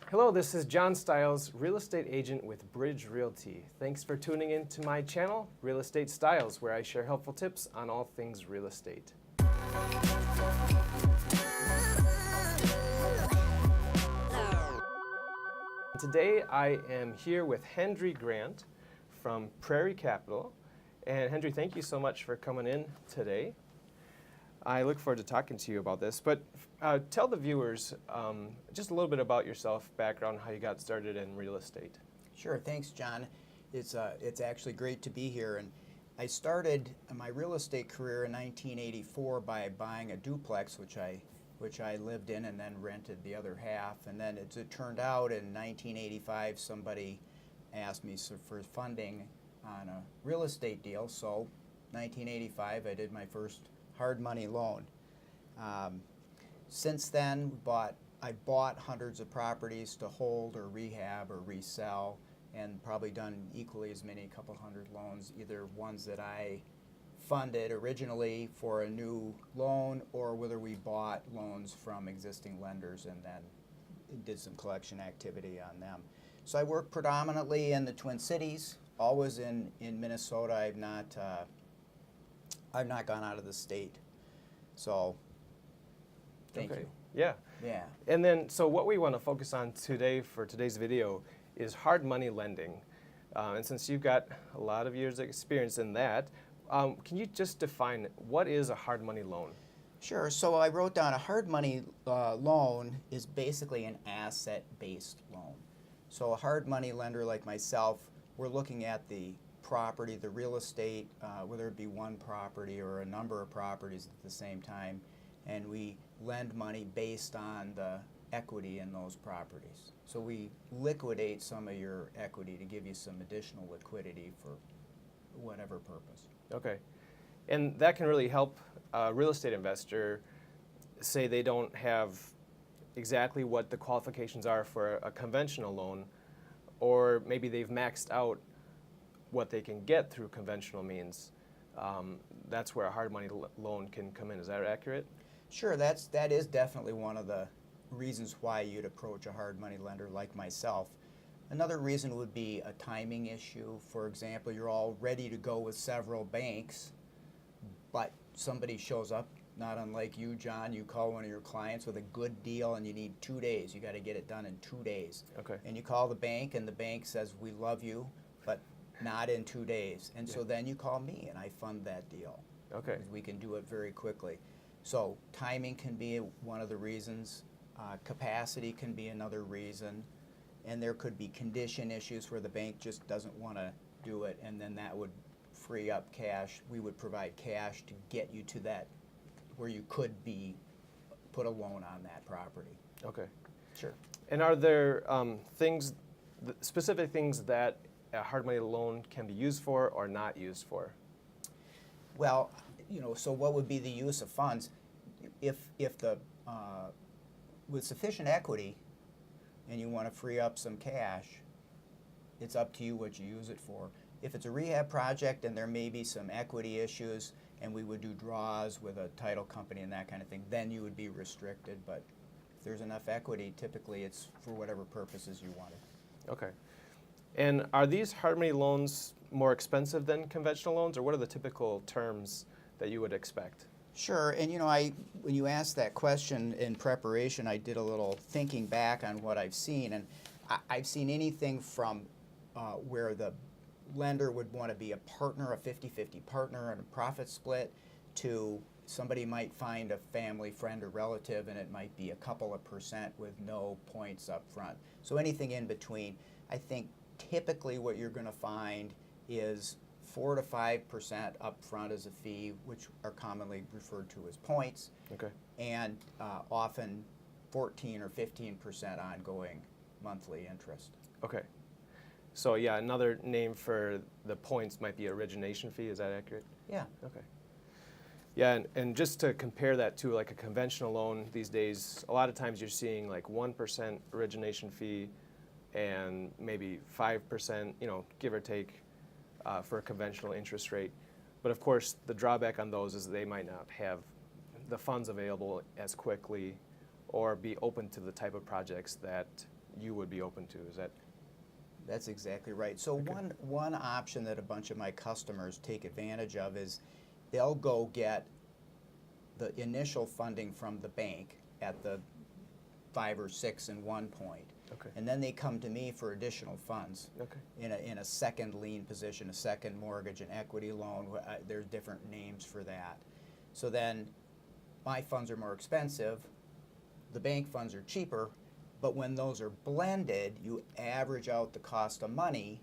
Hello, this is John Stiles, real estate agent with Bridge Realty. Thanks for tuning in to my channel, Real Estate Styles, where I share helpful tips on all things real estate. Today I am here with Hendry Grant from Prairie Capital. And Hendry, thank you so much for coming in today. I look forward to talking to you about this, but tell the viewers just a little bit about yourself, background, how you got started in real estate. Sure, thanks, John. It's actually great to be here. And I started my real estate career in 1984 by buying a duplex, which I lived in and then rented the other half. And then it turned out in 1985 somebody asked me for funding on a real estate deal. So 1985 I did my first hard money loan. Since then, I bought hundreds of properties to hold or rehab or resell, and probably done equally as many, a couple hundred loans, either ones that I funded originally for a new loan or whether we bought loans from existing lenders and then did some collection activity on them. So I work predominantly in the Twin Cities, always in Minnesota. I've not gone out of the state. So, thank you. Yeah. Yeah. And then, so what we want to focus on today for today's video is hard money lending. And since you've got a lot of years of experience in that, can you just define what is a hard money loan? Sure. So I wrote down a hard money loan is basically an asset-based loan. So a hard money lender like myself, we're looking at the property, the real estate, whether it be one property or a number of properties at the same time, and we lend money based on the equity in those properties. So we liquidate some of your equity to give you some additional liquidity for whatever purpose. Okay. And that can really help a real estate investor say they don't have exactly what the qualifications are for a conventional loan, or maybe they've maxed out what they can get through conventional means. That's where a hard money loan can come in. Is that accurate? Sure, that is definitely one of the reasons why you'd approach a hard money lender like myself. Another reason would be a timing issue. For example, you're all ready to go with several banks, but somebody shows up, not unlike you, John. You call one of your clients with a good deal and you need 2 days. You got to get it done in 2 days. Okay. And you call the bank and the bank says, we love you, but not in 2 days. And so then you call me and I fund that deal. Okay. We can do it very quickly. So timing can be one of the reasons. Capacity can be another reason. And there could be condition issues where the bank just doesn't want to do it, and then that would free up cash. We would provide cash to get you to that where you could put a loan on that property. Okay. Sure. And are there specific things that a hard money loan can be used for or not used for? Well, so what would be the use of funds? If with sufficient equity and you want to free up some cash, it's up to you what you use it for. If it's a rehab project and there may be some equity issues and we would do draws with a title company and that kind of thing, then you would be restricted. But if there's enough equity, typically it's for whatever purposes you want it. Okay. And are these hard money loans more expensive than conventional loans, or what are the typical terms that you would expect? Sure, and when you asked that question in preparation, I did a little thinking back on what I've seen, and I've seen anything from where the lender would want to be a partner, a 50-50 partner and a profit split, to somebody might find a family, friend, or relative, and it might be a couple of percent with no points up front. So anything in between. I think typically what you're going to find is 4 to 5% up front as a fee, which are commonly referred to as points, Okay. and often 14 or 15% ongoing monthly interest. Okay. So yeah, another name for the points might be origination fee. Is that accurate? Yeah. Okay. Yeah, and just to compare that to like a conventional loan these days, a lot of times you're seeing like 1% origination fee and maybe 5%, give or take, for a conventional interest rate. But of course, the drawback on those is they might not have the funds available as quickly or be open to the type of projects that you would be open to. Is that? That's exactly right. So one option that a bunch of my customers take advantage of is they'll go get the initial funding from the bank at the 5 or 6 in one point. Okay. And then they come to me for additional funds Okay. in a second lien position, a second mortgage, an equity loan. There's different names for that. So then my funds are more expensive, the bank funds are cheaper, but when those are blended, you average out the cost of money,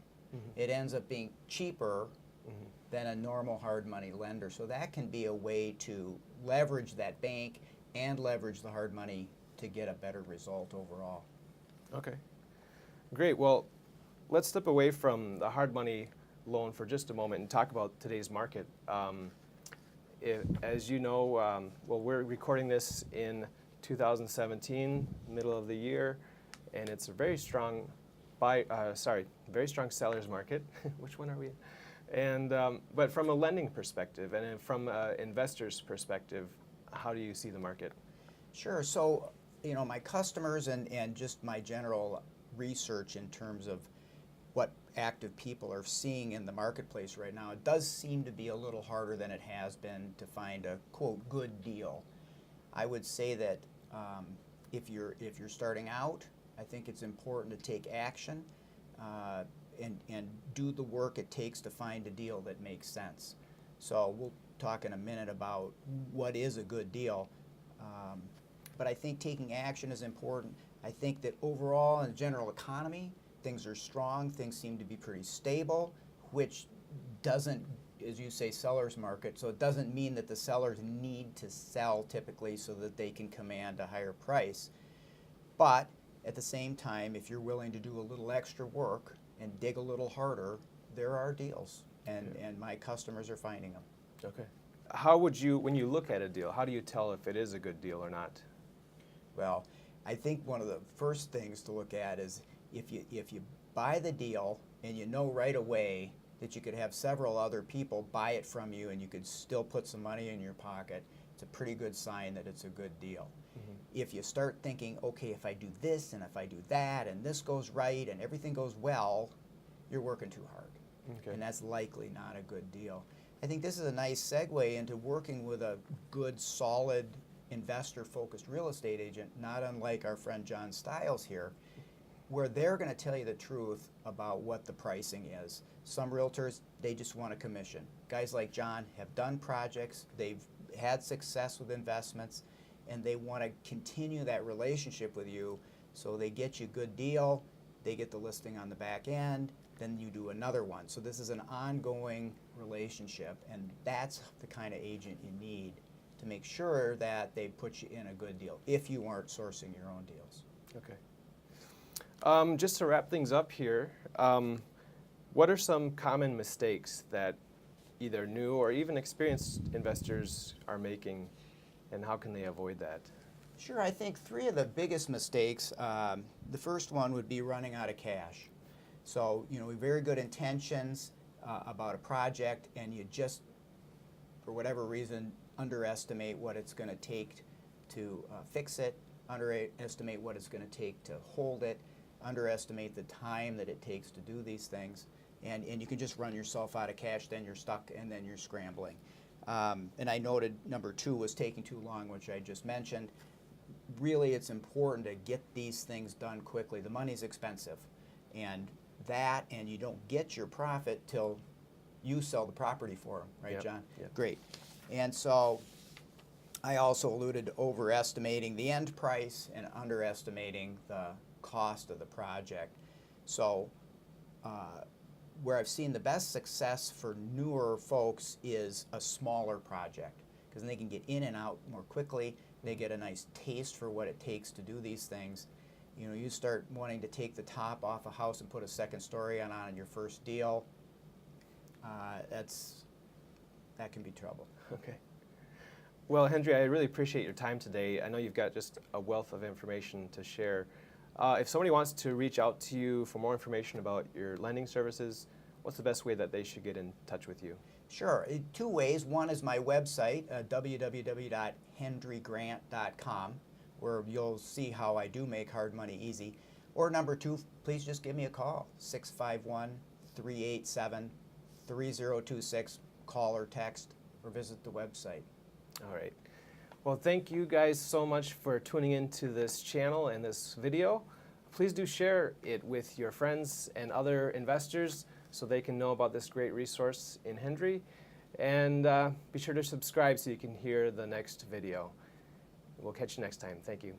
it ends up being cheaper than a normal hard money lender. So that can be a way to leverage that bank and leverage the hard money to get a better result overall. Okay. Great. Well, let's step away from the hard money loan for just a moment and talk about today's market. As you know, well, we're recording this in 2017, middle of the year, and it's a very strong very strong seller's market. Which one are we in? And but from a lending perspective and from an investor's perspective, how do you see the market? Sure. So, you know, my customers and just my general research in terms of what active people are seeing in the marketplace right now, it does seem to be a little harder than it has been to find a, quote, good deal. I would say that if you're starting out, I think it's important to take action and do the work it takes to find a deal that makes sense. So we'll talk in a minute about what is a good deal. But I think taking action is important. I think that overall in the general economy, things are strong, things seem to be pretty stable, which doesn't, as you say, seller's market, so it doesn't mean that the sellers need to sell typically so that they can command a higher price. But at the same time, if you're willing to do a little extra work and dig a little harder, there are deals, and my customers are finding them. Okay. How would you, when you look at a deal, how do you tell if it is a good deal or not? Well, I think one of the first things to look at is if you buy the deal and you know right away that you could have several other people buy it from you and you could still put some money in your pocket, it's a pretty good sign that it's a good deal. If you start thinking, okay, if I do this and if I do that and this goes right and everything goes well, you're working too hard. Okay. And that's likely not a good deal. I think this is a nice segue into working with a good, solid, investor-focused real estate agent, not unlike our friend John Stiles here, where they're going to tell you the truth about what the pricing is. Some realtors, they just want a commission. Guys like John have done projects, they've had success with investments, and they want to continue that relationship with you, so they get you a good deal, they get the listing on the back end, then you do another one. So this is an ongoing relationship, and that's the kind of agent you need to make sure that they put you in a good deal if you aren't sourcing your own deals. Okay. Just to wrap things up here, what are some common mistakes that either new or even experienced investors are making, and how can they avoid that? Sure, I think three of the biggest mistakes, the first one would be running out of cash. So, you know, we have very good intentions about a project, and you just, for whatever reason, underestimate what it's going to take to fix it, underestimate what it's going to take to hold it, underestimate the time that it takes to do these things, and you can just run yourself out of cash, then you're stuck, and then you're scrambling. And I noted number two was taking too long, which I just mentioned. Really, it's important to get these things done quickly. The money's expensive, and you don't get your profit till you sell the property for them, right, Yep. John? Yep. Great. And so I also alluded to overestimating the end price and underestimating the cost of the project. So where I've seen the best success for newer folks is a smaller project, because then they can get in and out more quickly. They get a nice taste for what it takes to do these things. You know, you start wanting to take the top off a house and put a second story on your first deal, that can be trouble. Okay. Well, Hendry, I really appreciate your time today. I know you've got just a wealth of information to share. If somebody wants to reach out to you for more information about your lending services, what's the best way that they should get in touch with you? Sure. Two ways. One is my website, www.hendrygrant.com, where you'll see how I do make hard money easy. Or number two, please just give me a call, 651-387-3026. Call or text or visit the website. All right. Well, thank you guys so much for tuning into this channel and this video. Please do share it with your friends and other investors so they can know about this great resource in Hendry. And be sure to subscribe so you can hear the next video. We'll catch you next time. Thank you.